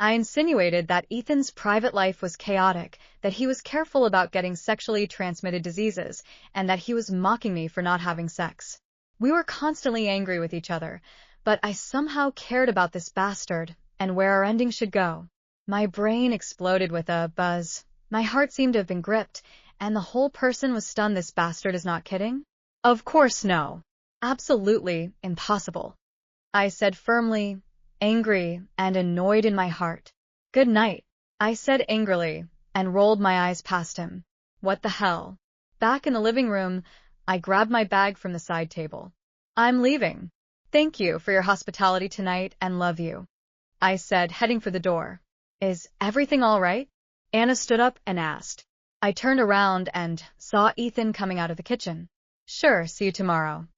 I insinuated that Ethan's private life was chaotic, that he was careful about getting sexually transmitted diseases, and that he was mocking me for not having sex. We were constantly angry with each other, but I somehow cared about this bastard and where our ending should go. My brain exploded with a buzz. My heart seemed to have been gripped, and the whole person was stunned. This bastard is not kidding? Of course no. Absolutely impossible. I said firmly, angry and annoyed in my heart. Good night, I said angrily, and rolled my eyes past him. What the hell? Back in the living room, I grabbed my bag from the side table. I'm leaving. Thank you for your hospitality tonight and love you, I said, heading for the door. Is everything all right? Anna stood up and asked. I turned around and saw Ethan coming out of the kitchen. Sure, see you tomorrow.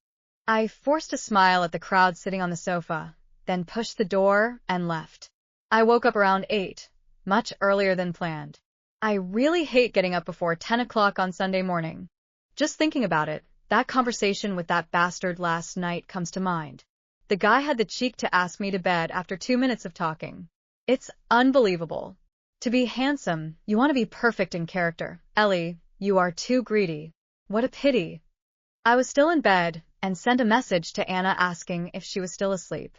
I forced a smile at the crowd sitting on the sofa, then pushed the door and left. I woke up around 8, much earlier than planned. I really hate getting up before 10 o'clock on Sunday morning. Just thinking about it, that conversation with that bastard last night comes to mind. The guy had the cheek to ask me to bed after 2 minutes of talking. It's unbelievable. To be handsome, you want to be perfect in character. Ellie, you are too greedy. What a pity. I was still in bed and sent a message to Anna asking if she was still asleep.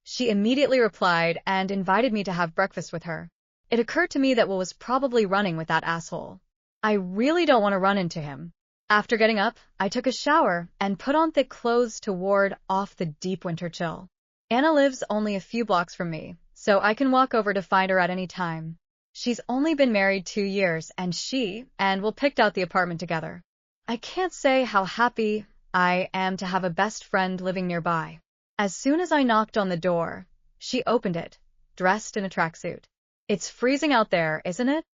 She immediately replied and invited me to have breakfast with her. It occurred to me that Will was probably running with that asshole. I really don't want to run into him. After getting up, I took a shower and put on thick clothes to ward off the deep winter chill. Anna lives only a few blocks from me, so I can walk over to find her at any time. She's only been married 2 years, and she and Will picked out the apartment together. I can't say how happy I am to have a best friend living nearby. As soon as I knocked on the door, she opened it, dressed in a tracksuit. It's freezing out there, isn't it?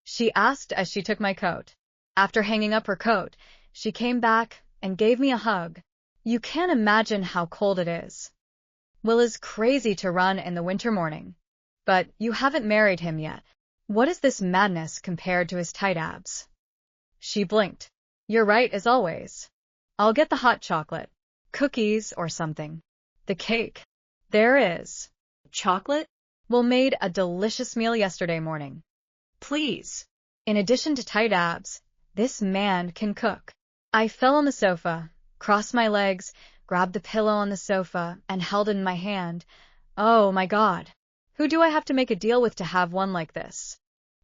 She asked as she took my coat. After hanging up her coat, she came back and gave me a hug. You can't imagine how cold it is. Will is crazy to run in the winter morning. But you haven't married him yet. What is this madness compared to his tight abs? She blinked. You're right as always. I'll get the hot chocolate. Cookies or something. The cake. There is. Chocolate? Will made a delicious meal yesterday morning. Please. In addition to tight abs, this man can cook. I fell on the sofa, crossed my legs, grabbed the pillow on the sofa, and held it in my hand. Oh my God. Who do I have to make a deal with to have one like this?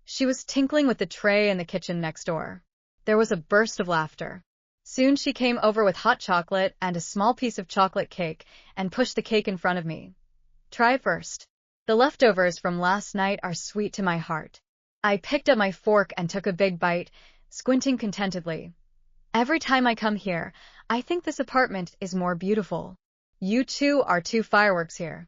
She was tinkling with the tray in the kitchen next door. There was a burst of laughter. Soon she came over with hot chocolate and a small piece of chocolate cake and pushed the cake in front of me. Try first. The leftovers from last night are sweet to my heart. I picked up my fork and took a big bite, squinting contentedly. Every time I come here, I think this apartment is more beautiful. You two are 2 fireworks here.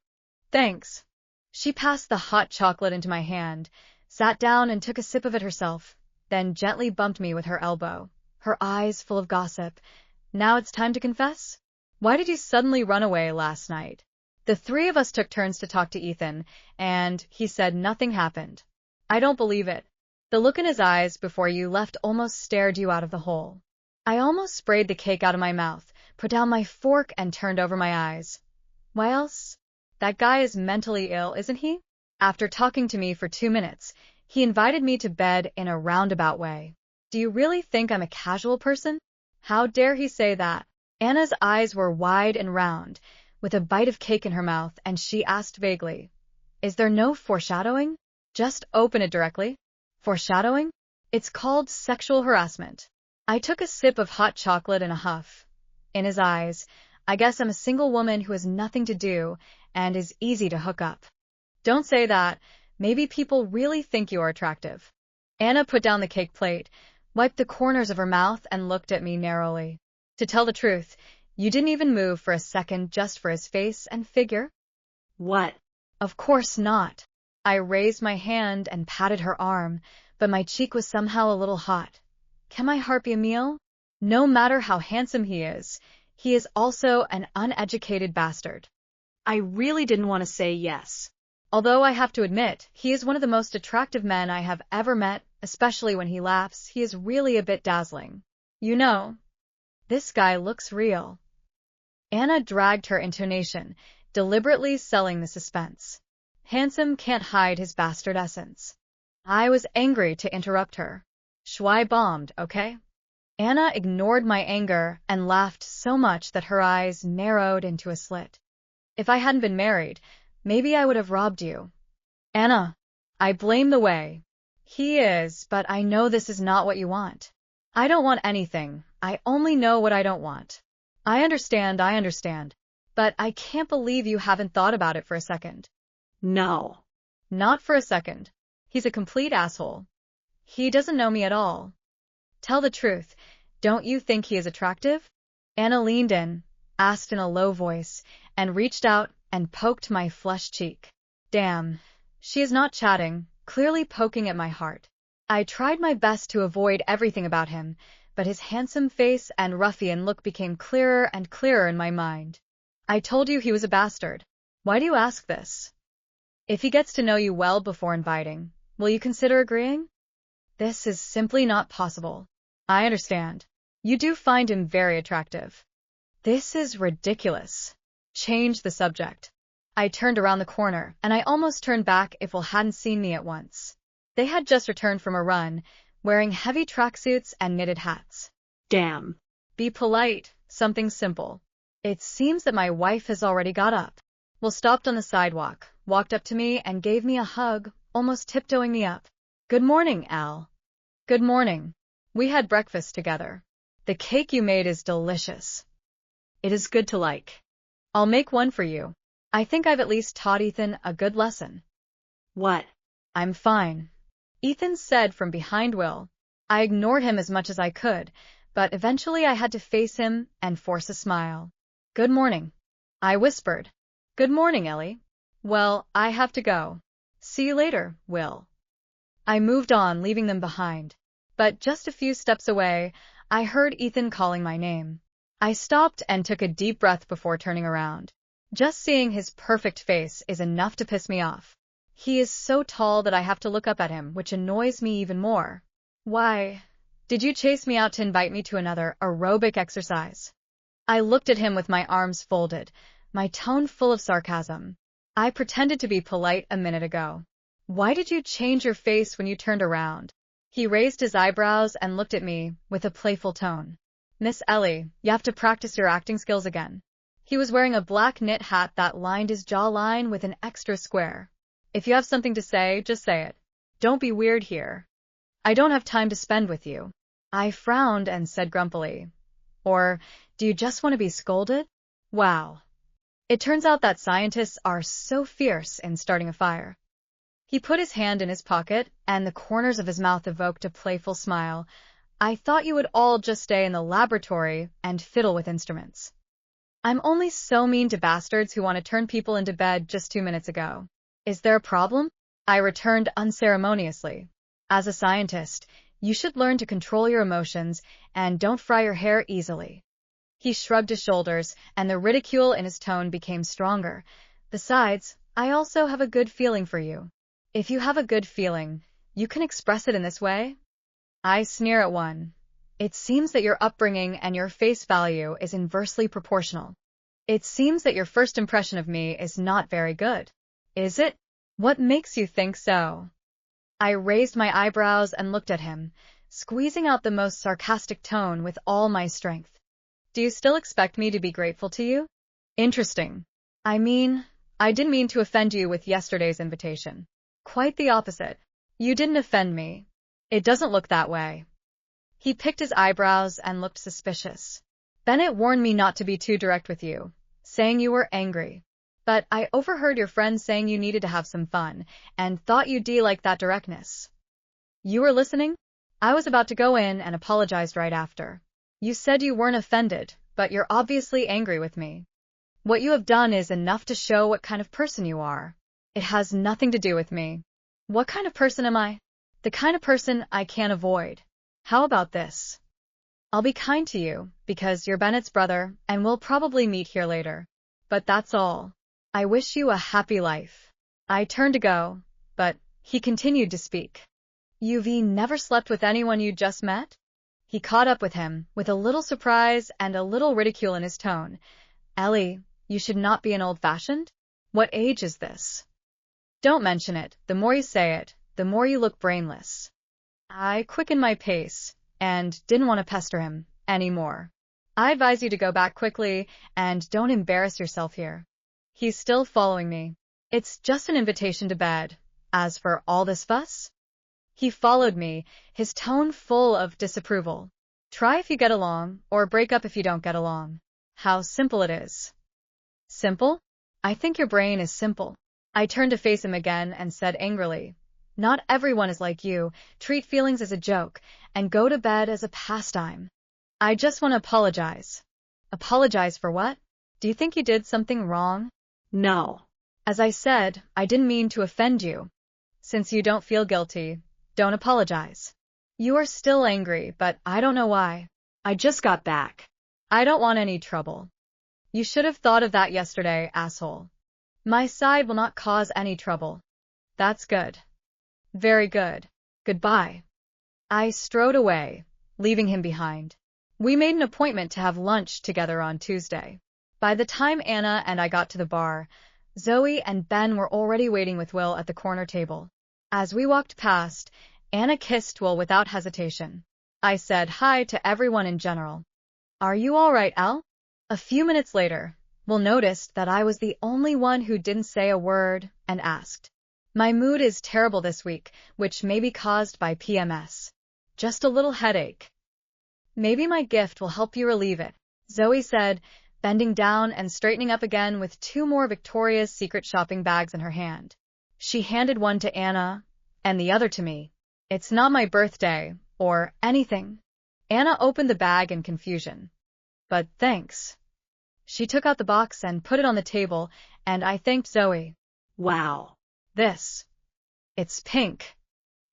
Thanks. She passed the hot chocolate into my hand, sat down and took a sip of it herself, then gently bumped me with her elbow, her eyes full of gossip. Now it's time to confess? Why did you suddenly run away last night? The 3 of us took turns to talk to Ethan, and he said nothing happened. I don't believe it. The look in his eyes before you left almost stared you out of the hole. I almost sprayed the cake out of my mouth, put down my fork, and turned over my eyes. Why else? That guy is mentally ill, isn't he? After talking to me for 2 minutes, he invited me to bed in a roundabout way. Do you really think I'm a casual person? How dare he say that? Anna's eyes were wide and round, with a bite of cake in her mouth, and she asked vaguely, Is there no foreshadowing? Just open it directly. Foreshadowing? It's called sexual harassment. I took a sip of hot chocolate in a huff. In his eyes, I guess I'm a single woman who has nothing to do and is easy to hook up. Don't say that. Maybe people really think you are attractive. Anna put down the cake plate, wiped the corners of her mouth, and looked at me narrowly. To tell the truth, you didn't even move for a second just for his face and figure? What? Of course not. I raised my hand and patted her arm, but my cheek was somehow a little hot. Can my heart be a meal? No matter how handsome he is also an uneducated bastard. I really didn't want to say yes. Although I have to admit, he is one of the most attractive men I have ever met, especially when he laughs. He is really a bit dazzling. You know, this guy looks real. Anna dragged her intonation, deliberately selling the suspense. Handsome can't hide his bastard essence. I was angry to interrupt her. Schwei bombed, okay? Anna ignored my anger and laughed so much that her eyes narrowed into a slit. If I hadn't been married, maybe I would have robbed you. Anna, I blame the way. He is, but I know this is not what you want. I don't want anything. I only know what I don't want. I understand. But I can't believe you haven't thought about it for a second. No. Not for a second. He's a complete asshole. He doesn't know me at all. Tell the truth. Don't you think he is attractive? Anna leaned in, asked in a low voice, and reached out and poked my flushed cheek. Damn. She is not chatting, clearly poking at my heart. I tried my best to avoid everything about him, but his handsome face and ruffian look became clearer and clearer in my mind. I told you he was a bastard. Why do you ask this? If he gets to know you well before inviting, will you consider agreeing? This is simply not possible. I understand. You do find him very attractive. This is ridiculous. Change the subject. I turned around the corner, and I almost turned back if Will hadn't seen me at once. They had just returned from a run, wearing heavy tracksuits and knitted hats. Damn. Be polite, something simple. It seems that my wife has already got up. Will stopped on the sidewalk, walked up to me, and gave me a hug, almost tiptoeing me up. Good morning, Al. Good morning. We had breakfast together. The cake you made is delicious. It is good to like. I'll make one for you. I think I've at least taught Ethan a good lesson. What? I'm fine. Ethan said from behind Will. I ignored him as much as I could, but eventually I had to face him and force a smile. Good morning. I whispered. Good morning, Ellie. Well, I have to go. See you later, Will. I moved on, leaving them behind. But just a few steps away, I heard Ethan calling my name. I stopped and took a deep breath before turning around. Just seeing his perfect face is enough to piss me off. He is so tall that I have to look up at him, which annoys me even more. Why, did you chase me out to invite me to another aerobic exercise? I looked at him with my arms folded, my tone full of sarcasm. I pretended to be polite a minute ago. Why did you change your face when you turned around? He raised his eyebrows and looked at me with a playful tone. Miss Ellie, you have to practice your acting skills again. He was wearing a black knit hat that lined his jawline with an extra square. If you have something to say, just say it. Don't be weird here. I don't have time to spend with you. I frowned and said grumpily. Or, do you just want to be scolded? Wow. It turns out that scientists are so fierce in starting a fire. He put his hand in his pocket, and the corners of his mouth evoked a playful smile. I thought you would all just stay in the laboratory and fiddle with instruments. I'm only so mean to bastards who want to turn people into bed just 2 minutes ago. Is there a problem? I returned unceremoniously. As a scientist, you should learn to control your emotions and don't fry your hair easily. He shrugged his shoulders, and the ridicule in his tone became stronger. Besides, I also have a good feeling for you. If you have a good feeling, you can express it in this way? I sneer at one. It seems that your upbringing and your face value is inversely proportional. It seems that your first impression of me is not very good. Is it? What makes you think so? I raised my eyebrows and looked at him, squeezing out the most sarcastic tone with all my strength. Do you still expect me to be grateful to you? Interesting. I didn't mean to offend you with yesterday's invitation. Quite the opposite. You didn't offend me. It doesn't look that way. He picked his eyebrows and looked suspicious. Bennett warned me not to be too direct with you, saying you were angry. But I overheard your friend saying you needed to have some fun, and thought you'd like that directness. You were listening? I was about to go in and apologized right after. You said you weren't offended, but you're obviously angry with me. What you have done is enough to show what kind of person you are. It has nothing to do with me. What kind of person am I? The kind of person I can't avoid. How about this? I'll be kind to you, because you're Bennett's brother, and we'll probably meet here later. But that's all. I wish you a happy life. I turned to go, but he continued to speak. You've never slept with anyone you just met? He caught up with him, with a little surprise and a little ridicule in his tone. Ellie, you should not be an old-fashioned? What age is this? Don't mention it. The more you say it, the more you look brainless. I quickened my pace and didn't want to pester him anymore. I advise you to go back quickly and don't embarrass yourself here. He's still following me. It's just an invitation to bed. As for all this fuss, he followed me, his tone full of disapproval. Try if you get along, or break up if you don't get along. How simple it is. Simple? I think your brain is simple. I turned to face him again and said angrily, not everyone is like you. Treat feelings as a joke, and go to bed as a pastime. I just want to apologize. Apologize for what? Do you think you did something wrong? No. As I said, I didn't mean to offend you. Since you don't feel guilty, don't apologize. You are still angry, but I don't know why. I just got back. I don't want any trouble. You should have thought of that yesterday, asshole. My side will not cause any trouble. That's good. Very good. Goodbye. I strode away, leaving him behind. We made an appointment to have lunch together on Tuesday. By the time Anna and I got to the bar, Zoe and Ben were already waiting with Will at the corner table. As we walked past, Anna kissed Will without hesitation. I said hi to everyone in general. Are you all right, Al? A few minutes later, Will noticed that I was the only one who didn't say a word and asked, my mood is terrible this week, which may be caused by PMS. Just a little headache. Maybe my gift will help you relieve it, Zoe said, bending down and straightening up again with 2 more Victoria's Secret shopping bags in her hand. She handed one to Anna and the other to me. It's not my birthday or anything. Anna opened the bag in confusion. But thanks. She took out the box and put it on the table, and I thanked Zoe. Wow. It's pink.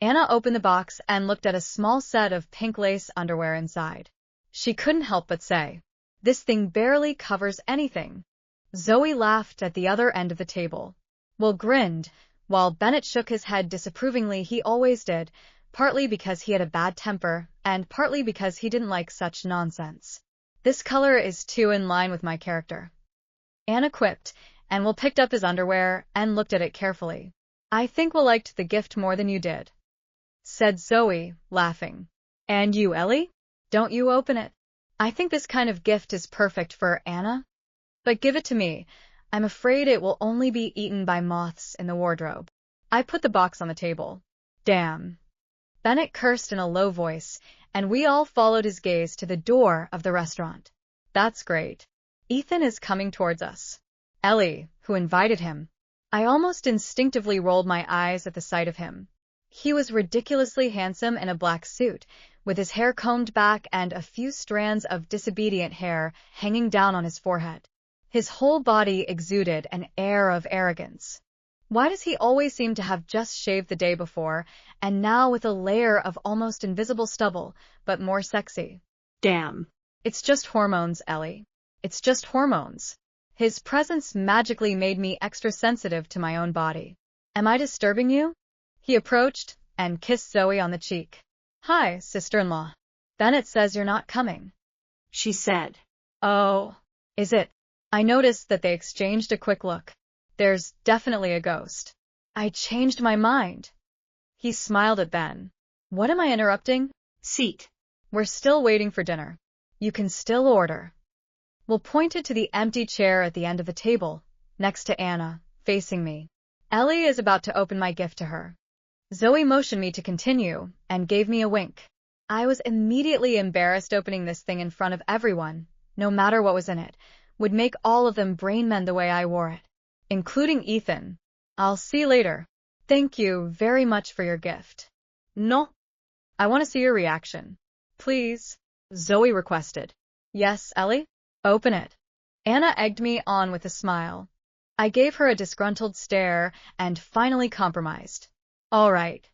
Anna opened the box and looked at a small set of pink lace underwear inside. She couldn't help but say, this thing barely covers anything. Zoe laughed at the other end of the table. Will grinned, while Bennett shook his head disapprovingly. He always did, partly because he had a bad temper, and partly because he didn't like such nonsense. This color is too in line with my character, Anna quipped, and Will picked up his underwear and looked at it carefully. I think Will liked the gift more than you did, said Zoe, laughing. And you, Ellie? Don't you open it. I think this kind of gift is perfect for Anna. But give it to me. I'm afraid it will only be eaten by moths in the wardrobe. I put the box on the table. Damn. Bennett cursed in a low voice, and we all followed his gaze to the door of the restaurant. That's great. Ethan is coming towards us. Ellie, who invited him. I almost instinctively rolled my eyes at the sight of him. He was ridiculously handsome in a black suit, with his hair combed back and a few strands of disobedient hair hanging down on his forehead. His whole body exuded an air of arrogance. Why does he always seem to have just shaved the day before, and now with a layer of almost invisible stubble, but more sexy? Damn. It's just hormones, Ellie. It's just hormones. His presence magically made me extra sensitive to my own body. Am I disturbing you? He approached and kissed Zoe on the cheek. Hi, sister-in-law. Bennett says you're not coming, she said. Oh, is it? I noticed that they exchanged a quick look. There's definitely a ghost. I changed my mind. He smiled at Ben. What am I interrupting? Seat. We're still waiting for dinner. You can still order. Will pointed to the empty chair at the end of the table, next to Anna, facing me. Ellie is about to open my gift to her. Zoe motioned me to continue and gave me a wink. I was immediately embarrassed. Opening this thing in front of everyone, no matter what was in it, would make all of them brain mend the way I wore it, including Ethan. I'll see you later. Thank you very much for your gift. No. I want to see your reaction. Please, Zoe requested. Yes, Ellie? Open it. Anna egged me on with a smile. I gave her a disgruntled stare and finally compromised. All right.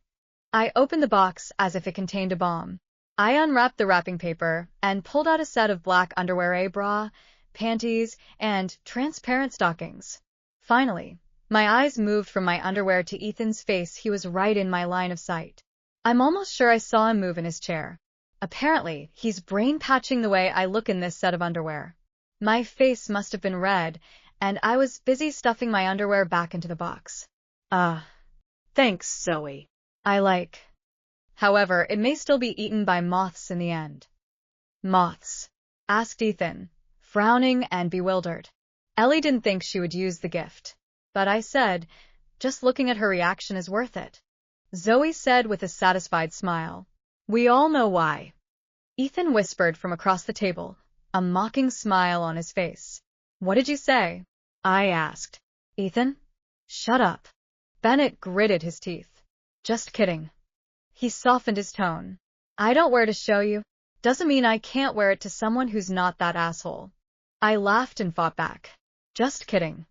I opened the box as if it contained a bomb. I unwrapped the wrapping paper and pulled out a set of black underwear, a bra, panties, and transparent stockings. Finally, my eyes moved from my underwear to Ethan's face. He was right in my line of sight. I'm almost sure I saw him move in his chair. Apparently, he's brain patching the way I look in this set of underwear. My face must have been red, and I was busy stuffing my underwear back into the box. Ah, thanks. Zoe. I like. However, it may still be eaten by moths in the end. Moths? Asked Ethan, frowning and bewildered. Ellie didn't think she would use the gift. But I said, just looking at her reaction is worth it. Zoe said with a satisfied smile. We all know why. Ethan whispered from across the table, a mocking smile on his face. What did you say? I asked. Ethan? Shut up. Bennett gritted his teeth. Just kidding. He softened his tone. I don't wear to show you. Doesn't mean I can't wear it to someone who's not that asshole. I laughed and fought back. Just kidding.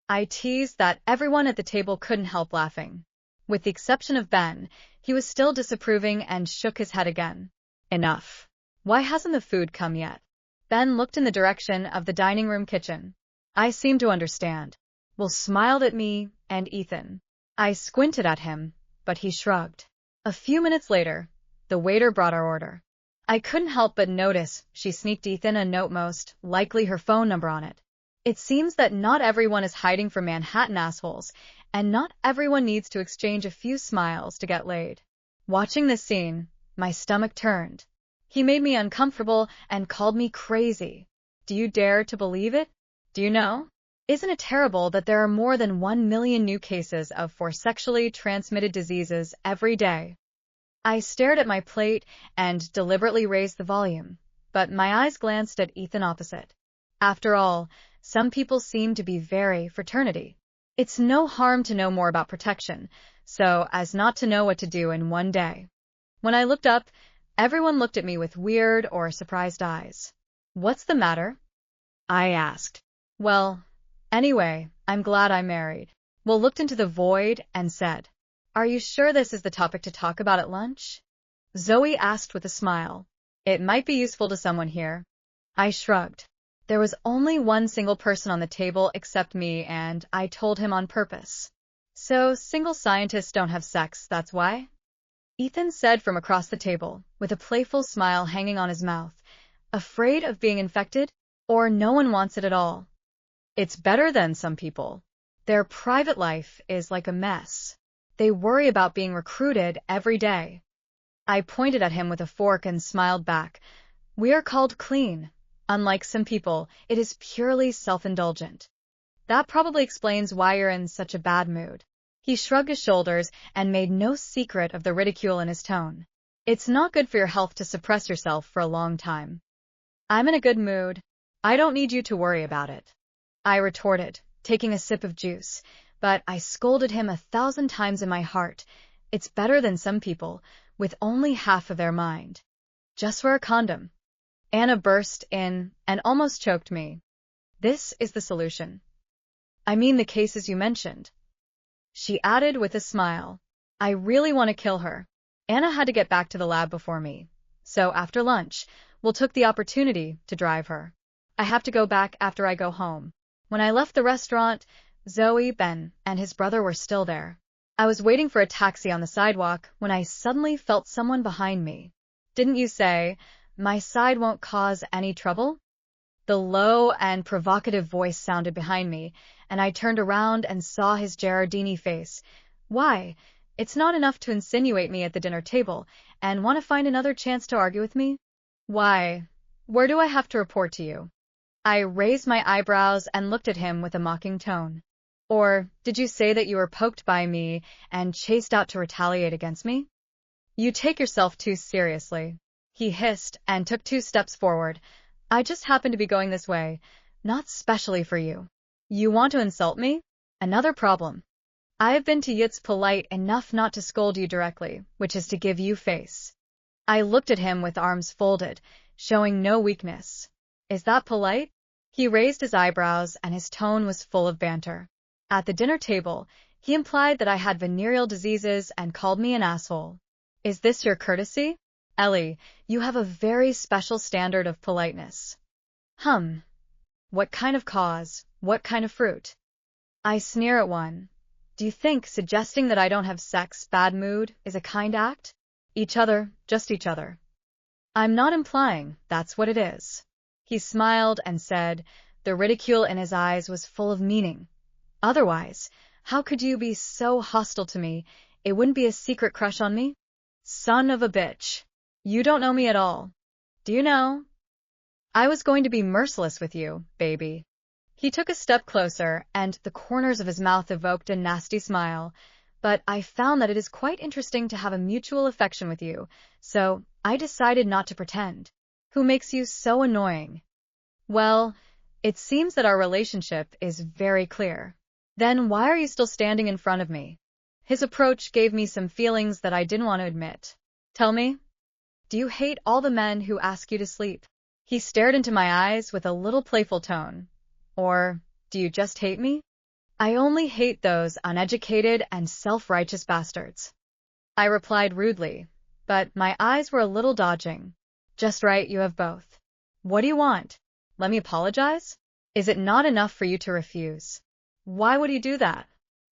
I teased that everyone at the table couldn't help laughing. With the exception of Ben, he was still disapproving and shook his head again. Enough. Why hasn't the food come yet? Ben looked in the direction of the dining room kitchen. I seemed to understand. Will smiled at me and Ethan. I squinted at him, but he shrugged. A few minutes later, the waiter brought our order. I couldn't help but notice she sneaked Ethan a note, most likely her phone number on it. It seems that not everyone is hiding from Manhattan assholes, and not everyone needs to exchange a few smiles to get laid. Watching this scene, my stomach turned. He made me uncomfortable and called me crazy. Do you dare to believe it? Do you know? Isn't it terrible that there are more than 1 million new cases of sexually transmitted diseases every day? I stared at my plate and deliberately raised the volume, but my eyes glanced at Ethan opposite. After all, some people seem to be very fraternity. It's no harm to know more about protection, so as not to know what to do in one day. When I looked up, everyone looked at me with weird or surprised eyes. What's the matter? I asked. Well, anyway, I'm glad I'm married. Will looked into the void and said, Are you sure this is the topic to talk about at lunch? Zoe asked with a smile. It might be useful to someone here. I shrugged. There was only one single person on the table except me, and I told him on purpose. So single scientists don't have sex, that's why? Ethan said from across the table, with a playful smile hanging on his mouth. Afraid of being infected? Or no one wants it at all? It's better than some people. Their private life is like a mess. They worry about being recruited every day. I pointed at him with a fork and smiled back. We are called clean. Unlike some people, it is purely self-indulgent. That probably explains why you're in such a bad mood. He shrugged his shoulders and made no secret of the ridicule in his tone. It's not good for your health to suppress yourself for a long time. I'm in a good mood. I don't need you to worry about it. I retorted, taking a sip of juice, but I scolded him 1,000 times in my heart. It's better than some people, with only half of their mind. Just wear a condom. Anna burst in and almost choked me. This is the solution. I mean the cases you mentioned. She added with a smile. I really want to kill her. Anna had to get back to the lab before me, so after lunch, Will took the opportunity to drive her. I have to go back after I go home. When I left the restaurant, Zoe, Ben, and his brother were still there. I was waiting for a taxi on the sidewalk when I suddenly felt someone behind me. Didn't you say, my side won't cause any trouble? The low and provocative voice sounded behind me, and I turned around and saw his Gerardini face. Why? It's not enough to insinuate me at the dinner table, and want to find another chance to argue with me? Why? Where do I have to report to you? I raised my eyebrows and looked at him with a mocking tone. Or did you say that you were poked by me and chased out to retaliate against me? You take yourself too seriously. He hissed and took 2 steps forward. I just happened to be going this way, not specially for you. You want to insult me? Another problem. I have been to Yitz polite enough not to scold you directly, which is to give you face. I looked at him with arms folded, showing no weakness. Is that polite? He raised his eyebrows and his tone was full of banter. At the dinner table, he implied that I had venereal diseases and called me an asshole. Is this your courtesy? Ellie, you have a very special standard of politeness. What kind of cause? What kind of fruit? I sneer at one. Do you think suggesting that I don't have sex, bad mood, is a kind act? Each other, just each other. I'm not implying that's what it is. He smiled and said, the ridicule in his eyes was full of meaning. Otherwise, How could you be so hostile to me? It wouldn't be a secret crush on me? Son of a bitch. You don't know me at all. Do you know? I was going to be merciless with you, baby. He took a step closer, and the corners of his mouth evoked a nasty smile. But I found that it is quite interesting to have a mutual affection with you, so I decided not to pretend. Who makes you so annoying? Well, it seems that our relationship is very clear. Then why are you still standing in front of me? His approach gave me some feelings that I didn't want to admit. Tell me, do you hate all the men who ask you to sleep? He stared into my eyes with a little playful tone. Or do you just hate me? I only hate those uneducated and self-righteous bastards. I replied rudely, but my eyes were a little dodging. Just right, you have both. What do you want? Let me apologize? Is it not enough for you to refuse? Why would he do that?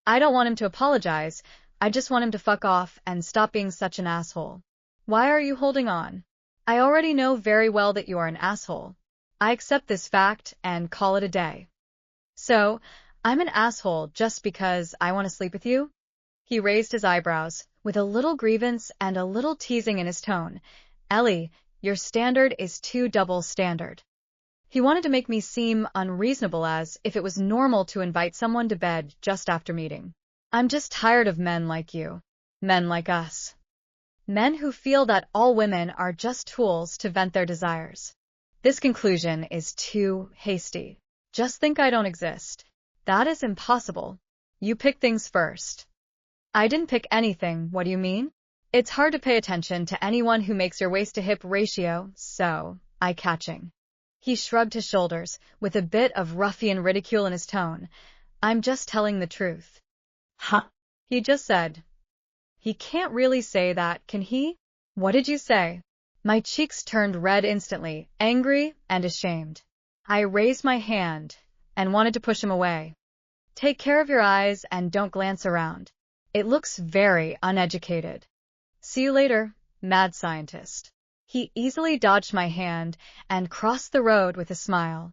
I don't want him to apologize. I just want him to fuck off and stop being such an asshole. Why are you holding on? I already know very well that you are an asshole. I accept this fact and call it a day. So, I'm an asshole just because I want to sleep with you? He raised his eyebrows, with a little grievance and a little teasing in his tone. Ellie, your standard is too double standard. He wanted to make me seem unreasonable, as if it was normal to invite someone to bed just after meeting. I'm just tired of men like you. Men like us. Men who feel that all women are just tools to vent their desires. This conclusion is too hasty. Just think I don't exist. That is impossible. You pick things first. I didn't pick anything, what do you mean? It's hard to pay attention to anyone who makes your waist-to-hip ratio so eye-catching. He shrugged his shoulders, with a bit of ruffian ridicule in his tone. I'm just telling the truth. Huh? He just said. He can't really say that, can he? What did you say? My cheeks turned red instantly, angry and ashamed. I raised my hand and wanted to push him away. Take care of your eyes and don't glance around. It looks very uneducated. See you later, mad scientist. He easily dodged my hand and crossed the road with a smile.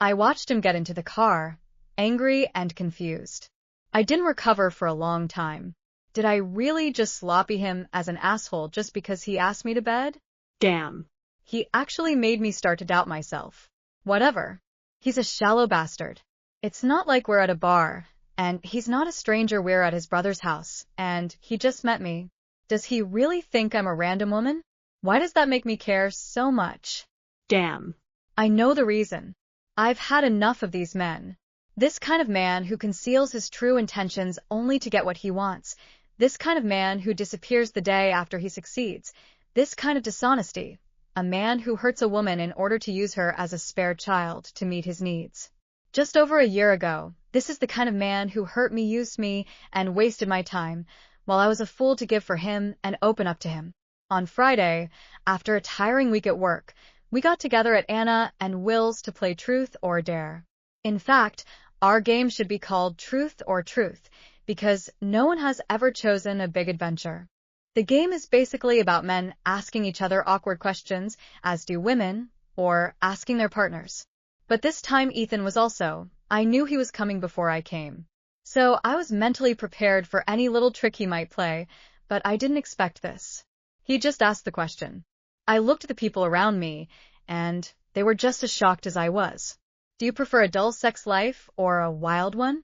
I watched him get into the car, angry and confused. I didn't recover for a long time. Did I really just sloppy him as an asshole just because he asked me to bed? Damn. He actually made me start to doubt myself. Whatever. He's a shallow bastard. It's not like we're at a bar, and he's not a stranger. We're at his brother's house, and he just met me. Does he really think I'm a random woman? Why does that make me care so much? Damn. I know the reason. I've had enough of these men. This kind of man who conceals his true intentions only to get what he wants. This kind of man who disappears the day after he succeeds. This kind of dishonesty. A man who hurts a woman in order to use her as a spare child to meet his needs. Just over a year ago, this is the kind of man who hurt me, used me, and wasted my time, while I was a fool to give for him and open up to him. On Friday, after a tiring week at work, we got together at Anna and Will's to play Truth or Dare. In fact, our game should be called Truth or Truth, because no one has ever chosen a big adventure. The game is basically about men asking each other awkward questions, as do women, or asking their partners. But this time Ethan was also. I knew he was coming before I came. So I was mentally prepared for any little trick he might play, but I didn't expect this. He just asked the question. I looked at the people around me, and they were just as shocked as I was. Do you prefer a dull sex life or a wild one?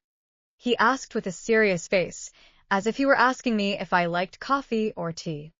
He asked with a serious face, as if he were asking me if I liked coffee or tea.